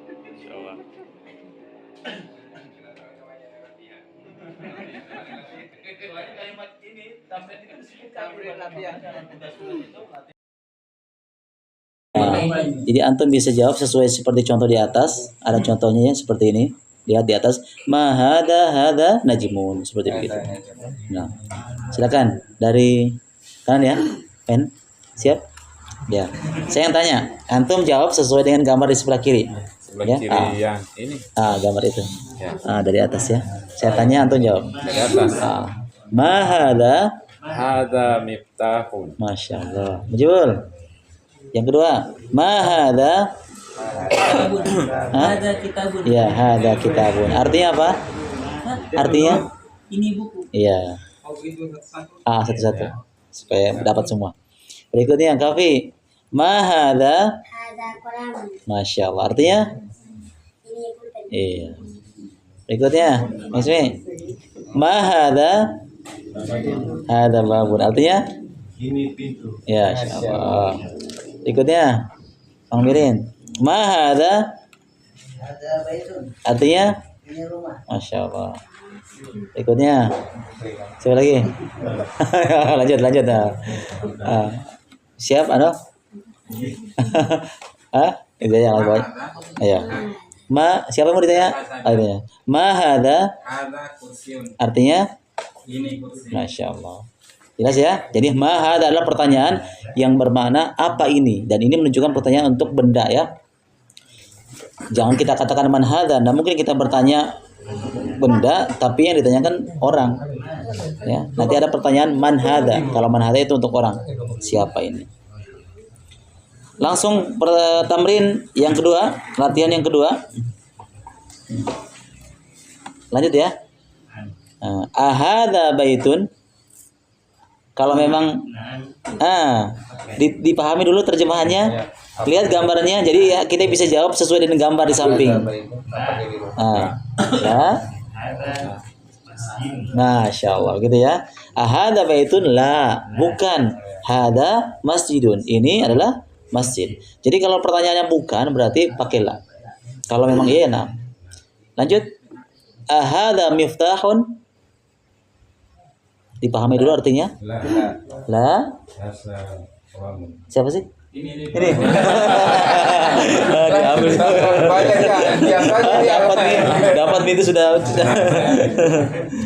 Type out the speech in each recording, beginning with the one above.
Insyaallah. Kalimat ini tamrin itu disebutkan latihan itu. Jadi antum bisa jawab sesuai seperti contoh di atas. Ada contohnya ya seperti ini. Lihat di atas. Ma hada najmun, seperti begitu. Nah, silakan dari kanan ya. Pen. Siap? Ya. Saya yang tanya. Antum jawab sesuai dengan gambar di sebelah kiri. Sebelah Ya? kiri yang ini. Gambar itu. Ya. Dari atas ya. Saya tanya antum jawab. Dari atas. Ma Hada miftahun. Masya Allah. Mujibul. Yang kedua, ma hada? Hada kitabun. Ya, hada kitabun. Artinya apa? Artinya? Ini buku. Iya. Satu-satu. Supaya dapat semua. Berikutnya yang Kafi. Ma hada? Hada kolam. Masya Allah. Artinya? Ini pulpen. Iya. Berikutnya, Ismi. Ma hada? Hada babun. Artinya? Ini pintu. Ya, Masya Allah. Berikutnya, Bang Mirin. Ma hada? Hada baitun. Artinya? Ini rumah. Masya Allah. Berikutnya, siapa lagi? lanjut. Siap, Ano? Itu yang lagi. Ayo. Siapa yang mau ditanya? Artinya. Ma hada? Artinya? Ini kursi. Masya Allah. Jelas ya? Jadi ma hada adalah pertanyaan yang bermakna apa ini, dan ini menunjukkan pertanyaan untuk benda ya. Jangan kita katakan man hada. Nah, mungkin kita bertanya benda tapi yang ditanyakan orang. Ya, nanti ada pertanyaan man hada. Kalau man hada itu untuk orang. Siapa ini? Langsung tamrin yang kedua, latihan yang kedua. Lanjut ya. Ahada baitun. Kalau memang dipahami dulu terjemahannya, lihat gambarnya, jadi ya kita bisa jawab sesuai dengan gambar di samping. Ya. Masya Allah gitu ya. Ahada baitun la, bukan. Hada masjidun, ini adalah masjid. Jadi kalau pertanyaannya bukan berarti pakai la. Kalau memang iya nah. Lanjut. Ahada miftahun. Dipahami dulu artinya? La. Siapa sih? Ini. Diambil. Dapat nih itu sudah.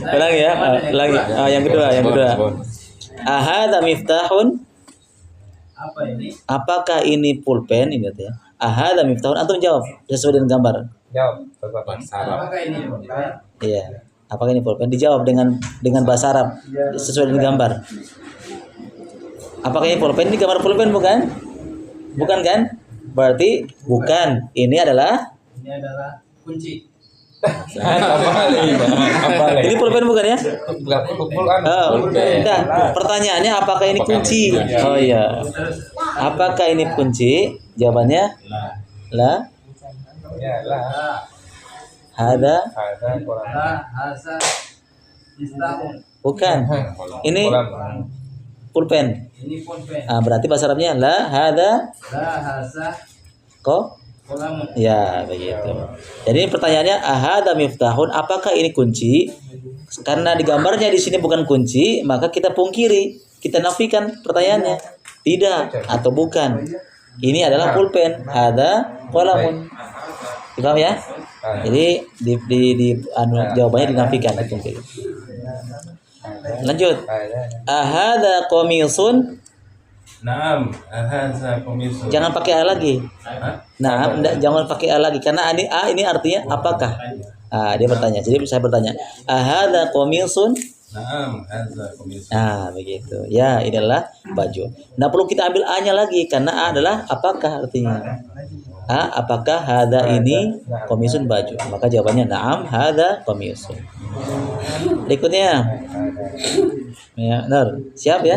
Ulang ya. Lagi. Yang kedua. Ahada miftahun. Apa ini? Apakah ini pulpen ini ya? Ahada miftahun. Antum jawab sesuai dengan gambar. Jawab. Bahasa Arab. Apakah ini pulpen? Iya. Apakah ini pulpen? Dijawab dengan bahasa Arab sesuai dengan gambar. Apakah ini pulpen? Ini gambar pulpen bukan? Bukan kan? Berarti bukan. Ini adalah kunci. Ini pulpen bukan ya? Bukan. Pertanyaannya apakah ini kunci? Oh iya. Apakah ini kunci? Jawabannya la. Ya, lah. Hada. Hasa istahun. Bukan. Ini pulpen. Ini pulpen. Berarti bahasa Arabnya la hada La hasa ko. kolamun. Ya, begitu. Jadi pertanyaannya ahada miftahun, apakah ini kunci? Karena di gambarnya di sini bukan kunci, maka kita pungkiri, kita nafikan pertanyaannya. Tidak atau bukan. Ini adalah pulpen. Hada kolamun. Paham ya? Jadi jawabannya dinafikan. Lanjut. Ahada qamisun. Naam, ahadza qamisun. Jangan pakai a lagi. Nah, jangan pakai a lagi karena ini artinya apakah? Dia bertanya. Jadi saya bertanya, ahada qamisun? Naam, ahadza qamisun. Nah, begitu. Ya, ini adalah baju. Nah, perlu kita ambil a-nya lagi karena a adalah apakah artinya. Apakah hada ini qamisun baju? Maka jawabannya na'am hada qamisun. Berikutnya. Ya, benar. Siap ya?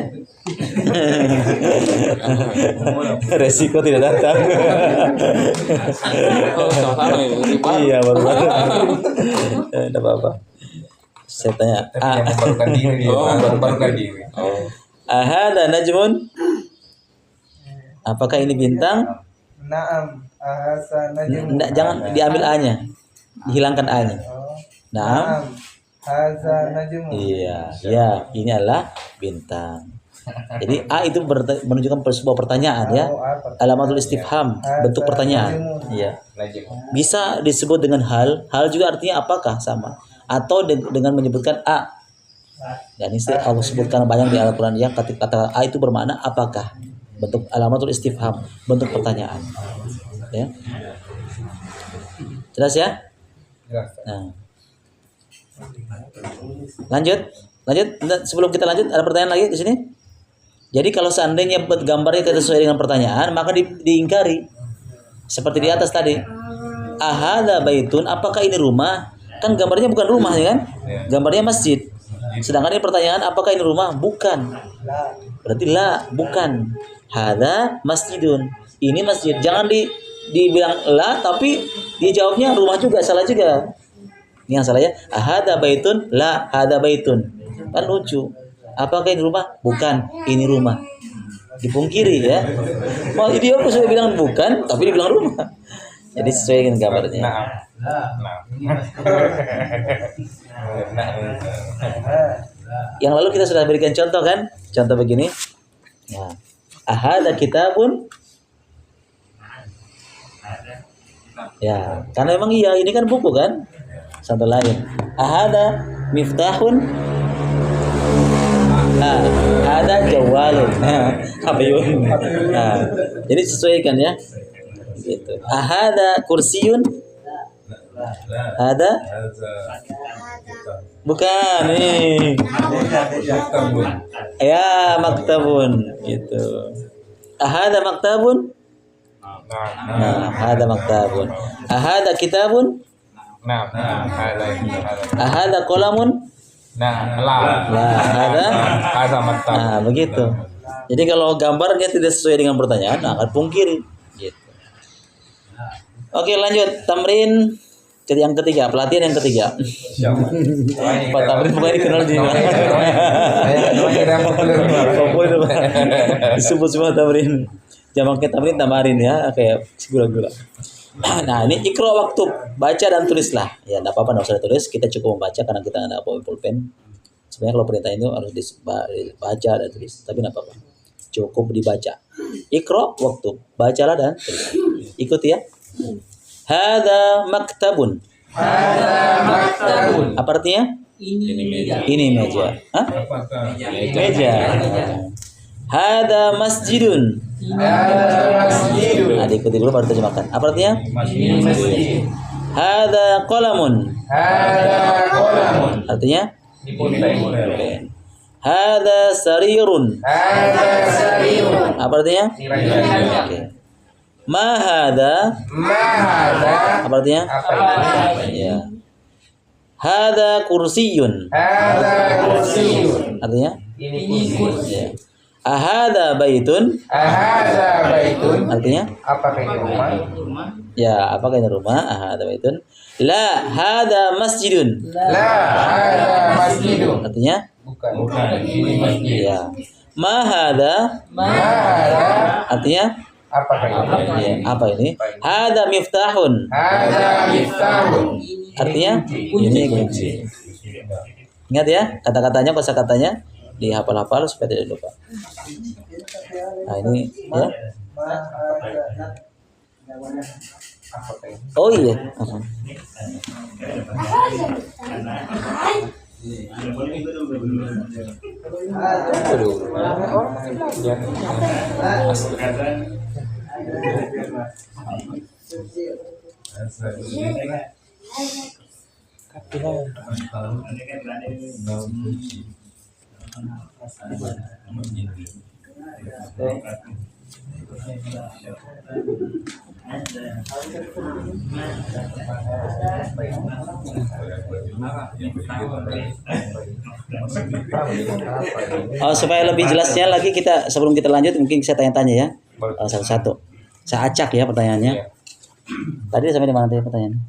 Resiko tidak datang. Iya, baru-baru. Tidak apa-apa. Saya tanya. Membarukan diri. Membarukan diri. Ahada najmun? Apakah ini bintang? Naam. Ahasa najmu. Nggak, jangan diambil A-nya. Dihilangkan A-nya. Naam. Haza najmu. Iya, ya, ini adalah bintang. Jadi A itu menunjukkan sebuah pertanyaan ya. Alamatul istifham, bentuk pertanyaan. Iya. Najmu. Bisa disebut dengan hal. Hal juga artinya apakah, sama. Atau dengan menyebutkan A. Dan ini Allah sebutkan banyak di Al-Quran ya, kata A itu bermakna apakah, bentuk alamatul istifham, bentuk pertanyaan ya. Jelas ya? Jelas. Nah. Lanjut. Sebelum kita lanjut, ada pertanyaan lagi di sini. Jadi kalau seandainya gambarnya tidak sesuai dengan pertanyaan, maka diingkari. Seperti di atas tadi. Ahada baitun, apakah ini rumah? Kan gambarnya bukan rumah ya kan? Gambarnya masjid. Sedangkan ini pertanyaan, apakah ini rumah? Bukan. Berarti la, bukan. Hada masjidun. Ini masjid. Jangan dibilang la, tapi dia jawabnya rumah juga, salah juga. Ini yang salah ya. Hada baitun, la, hada baitun. Kan lucu. Apakah ini rumah? Bukan, ini rumah. Dipungkiri ya. Mau dia aku sudah bilang bukan, tapi dia bilang rumah. Jadi sesuai dengan gambarnya. Yang lalu kita sudah berikan contoh kan? Contoh begini. Ya. Ahada kitabun. Ya, karena memang iya ini kan buku kan? Contoh lain. Ahada miftahun. Ada jawalun. Apa yun? Nah, jadi sesuaikan ya. Gitu. Ahada kursiun. Ada? Bukan nih. Ya, maktabun gitu. Ahada maktabun? Nah, ahada maktabun. Ahada kitabun? Nah, Ahada qalamun? Ada mata. Nah, begitu. Jadi kalau gambarnya tidak sesuai dengan pertanyaan, akan pungkiri. Gitu. Oke, lanjut. Tamrin yang ketiga, pelatihan yang ketiga. Pak Tamrin bukan dikenal di mana. Disebut semua Tamrin. Jamaknya Tamrin Tamarin ya, kayak gula-gula. Nah, ini ikro waktu, baca dan tulislah. Ya, enggak apa-apa, enggak usah tulis, kita cukup membaca karena kita enggak ada pulpen. Sebenarnya kalau perintah itu harus dibaca dan tulis, tapi enggak apa-apa. Cukup dibaca. Ikro waktu, bacalah dan tulis. Ikuti ya. Hada maktabun. Apa artinya? Ini meja. Hah? Meja. Hada masjidun. Nah, diikuti dulu baru terjemahkan. Apa artinya? Hada qalamun. Artinya? Hada sarirun. Apa artinya? Oke. Ma hada. Apa artinya? Ya. Hada kursiyun. Artinya? Ini kursi. Ya. Ahada baitun. Artinya? Apakah ini rumah? Ya, apakah ini rumah? Ahada baitun. La hada masjidun. Artinya? Bukan. Ini masjid. Ya. Ma hada. Artinya? Apakah ini? Ya, apa ini? Hada miftahun. Artinya? Ini kunci. Ingat ya, kata-katanya, kosakatanya dihafal-hafal supaya tidak lupa. Nah, ini ya. Oh iya. Supaya lebih jelasnya lagi kita sebelum kita lanjut mungkin saya tanya-tanya ya satu-satu. Saya acak ya pertanyaannya. Tadi sampai di mana tadi pertanyaannya?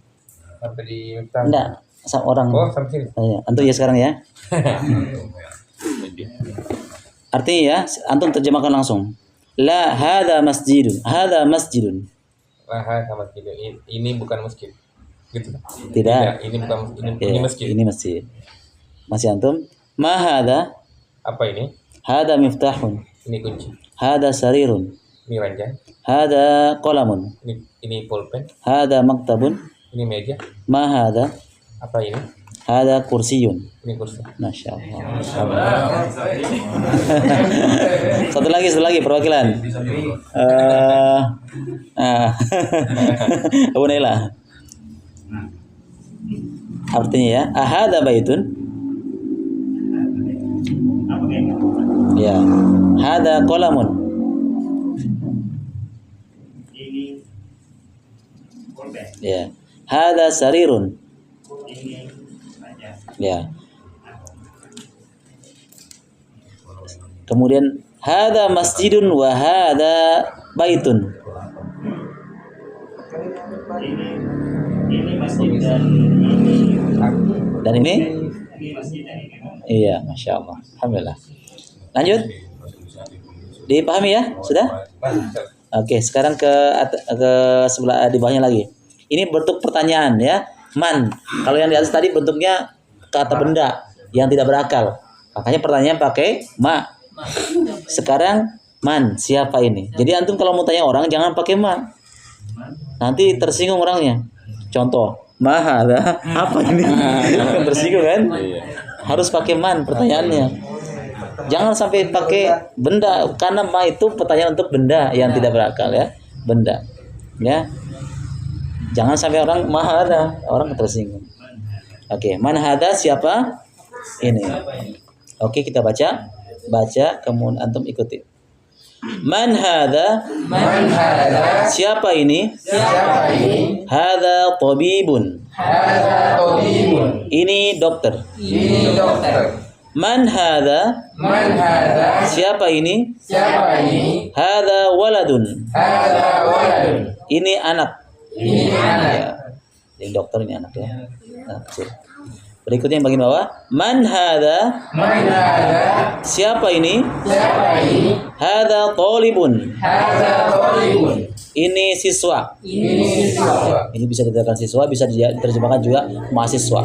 Sampai di Enggak, sama orang. Oh, sampai sini. Antum ya sekarang ya. Artinya ya, antum terjemahkan langsung. La hada masjidun. Hada masjidun. Laha sama tidak. Ini bukan masjid. Gitu. Tidak. Ini bukan ini Ya, masjid. ini masjid. Masih antum? Ma hada? Apa ini? Hada miftahun. Ini kunci. Hada sarirun. Ini ranjang. Hada qalamun. Ini pulpen. Hada maktabun. Ini meja. Ma hada? Apa ini? Hada kursiyun. Ini kursi. Masya Allah. Satu lagi perwakilan. Abu Naila. Artinya ya, ahada baitun. Ya, hada qalamun. Ya, hada sarirun. Ya. Kemudian hada masjidun wa hada baitun. Dan ini? Iya, masya Allah. Alhamdulillah. Lanjut. Dipahami ya? Sudah? Oke, sekarang ke sebelah di bawahnya lagi. Ini bentuk pertanyaan ya. Man. Kalau yang di atas tadi bentuknya kata benda yang tidak berakal. Makanya pertanyaan pakai ma. Sekarang man, siapa ini? Jadi antum kalau mau tanya orang jangan pakai ma. Nanti tersinggung orangnya. Contoh, ma ada apa ini? Tersinggung kan? Harus pakai man pertanyaannya. Jangan sampai pakai benda karena ma itu pertanyaan untuk benda yang tidak berakal ya. Benda. Ya. Jangan sampai orang ma ada, orang tersinggung. Oke, man hada siapa? Ini. Oke, kita baca, kemudian antum ikuti. Man hada? Man hada? Siapa ini? Siapa ini? Hada tabibun. Hada tabibun. Ini dokter. Ini dokter. Man hada? Man hada? Siapa ini? Siapa ini? Hada waladun. Hada waladun. Ini anak. Ini anak. Ya. Ini dokter, ini anak ya. Nah, kecil. Berikutnya yang bagian bawah. Man hada? Man hada? Siapa ini? Siapa ini? Hada talibun. Hada talibun. Ini siswa. Ini siswa. Ini bisa diterjemahkan siswa, bisa diterjemahkan juga mahasiswa.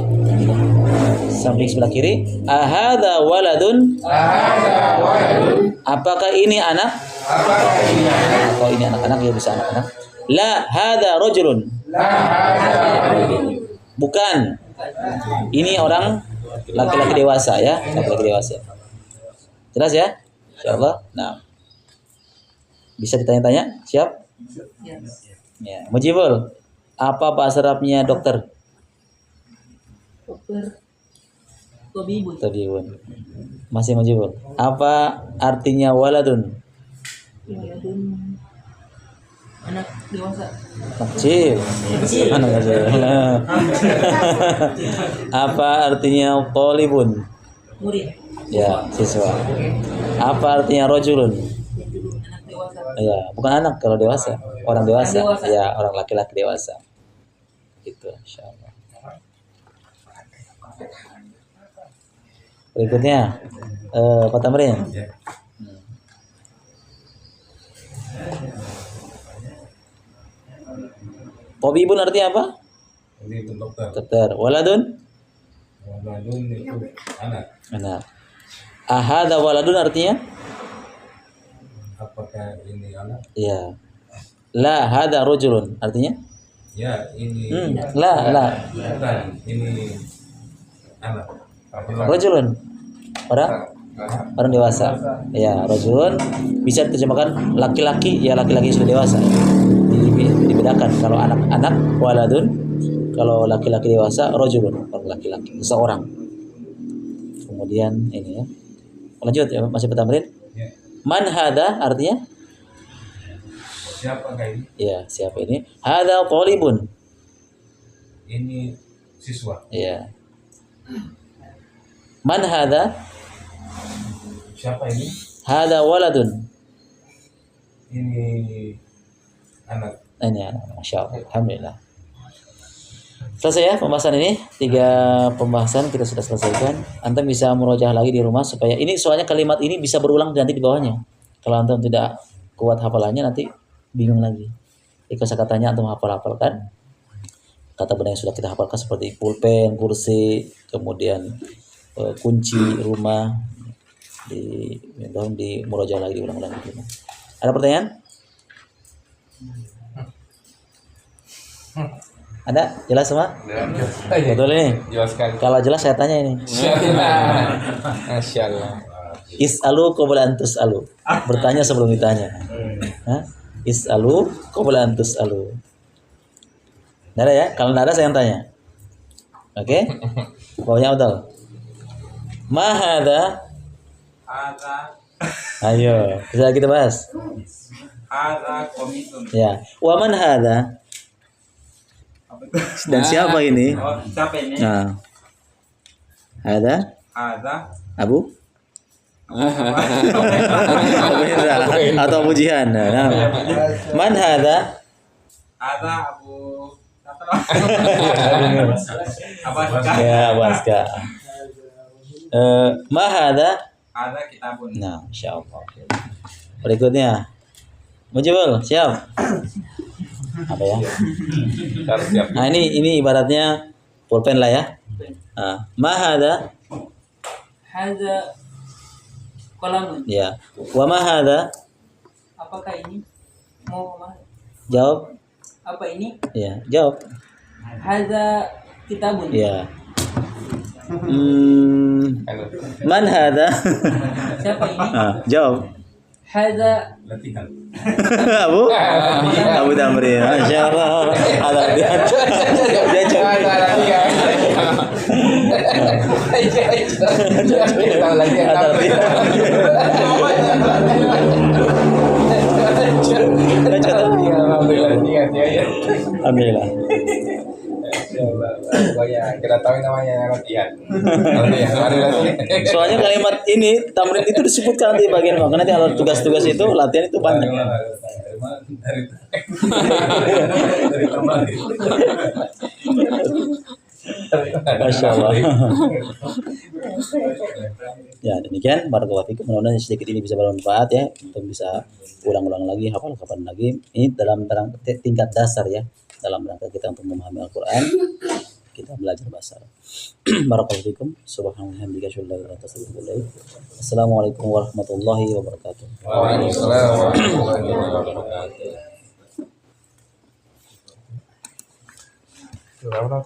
Samping sebelah kiri. Ahada waladun. Hada waladun. Apakah ini anak? Apakah ini anak? Kalau ini anak-anak ya bisa anak-anak. La hada rajulun. La hada rajulun. Bukan. Ini orang laki-laki dewasa ya, laki-laki dewasa. Jelas ya? Insyaallah. Nah. Bisa ditanya-tanya? Siap? Ya, Mujibul. Apa bahasa Arabnya dokter? Dokter Tabibun. Tabibun. Masih Mujibul. Apa artinya waladun? Waladun. Anak dewasa. Kecil. Anak kecil. Apa artinya talibun? Murid. Ya, siswa. Apa artinya rajulun? Anak dewasa. Ya, bukan anak kalau dewasa. Orang dewasa. Orang dewasa. Ya, orang laki-laki dewasa. Gitu, insyaallah. Berikutnya Pak Tamrin. Tabibun artinya apa? Ini untuk dokter. Dokter. Waladun? Waladun itu anak. Anak. Ahada waladun artinya? Apakah ini anak? Ya. La hada rajulun artinya? Ya, ini La. bukan. Ini anak. Rajulun. Orang dewasa. Ya, rajulun bisa diterjemahkan laki-laki, ya laki-laki sudah dewasa. Dibedakan kalau anak-anak waladun, kalau laki-laki dewasa rajulun, orang laki-laki, seorang. Kemudian ini ya. Lanjut ya, masih bertamrin. Ya. Man hada artinya? Siapakah ini? Ya, siapa ini? Hada talibun. Ini siswa. Ya. Man hada? Siapa ini? Hada waladun. Ini anak. Ini ya, Masya Allah. Alhamdulillah. Selesai ya pembahasan ini. 3 pembahasan kita sudah selesaikan. Antum bisa murojaah lagi di rumah supaya ini soalnya kalimat ini bisa berulang nanti di bawahnya. Kalau antum tidak kuat hafalannya nanti bingung lagi. kosakatanya antum hafalkan. Kata benda yang sudah kita hafalkan seperti pulpen, kursi, kemudian kunci rumah, di murojaah lagi, diulang-ulang lagi. Ada pertanyaan? Ada? Jelas semua? Betul ini? Jelas sekali. Kalau jelas saya tanya ini. Masya Allah. Is'alu qabla an tus'alu. Bertanya sebelum ditanya. Hah? Is'alu qabla an tus'alu. Nggak ada ya? Kalau nggak ada saya yang tanya. Oke? Pokoknya betul. Ma hadza? Hadza. Ayo, bisa kita bahas. Hadza komitun. Ya. Wa man hadza? Dan siapa ini? Oh, siapa ini? Nah. Hadza? Hadza. Abu? Abu Indra atau Abu Jihan. Nah. Man hadza? Hadza Abu Abaska. Ya, Abu Aska. Ma hadza? Hadza kitabun. Nah, insyaallah. Berikutnya. Mujibul, siap? Apa ya? Harus siap. Nah, ini ibaratnya pulpen lah ya. Nah, ma hadza? Hadza kolamun. Ya. Wa ma hadza? Apakah ini? Mau kemana? Jawab. Apa ini? Ya, jawab. Hadza kitabun. Ya. Halo. Man hadza? Siapa ini? Ah, jawab. Hadza Latihan. Abu? Abu Tamrin. Masyaallah. Ada dia. Dia Kita lagi yang Ada dia. Alhamdulillah dia. Alhamdulillah. Pokoknya kita tahu namanya latihan. Soalnya kalimat ini tamrin itu disebutkan di bagian bawah. Karena nanti kalau tugas-tugas itu latihan itu banyak. Dari kamar. Masya Allah. Ya demikian. Barakallahu fikum. Mudah-mudahan sedikit ini bisa bermanfaat ya. Untuk bisa ulang-ulang lagi, hafal kapan lagi. Ini dalam tingkat dasar ya. Dalam rangka kita untuk memahami Al-Quran, kita belajar bahasa Arab. Barakallahu fikum. Subhanallah. Assalamualaikum warahmatullahi wabarakatuh. Waalaikumsalam warahmatullahi wabarakatuh. Coba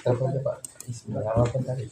telepon tadi.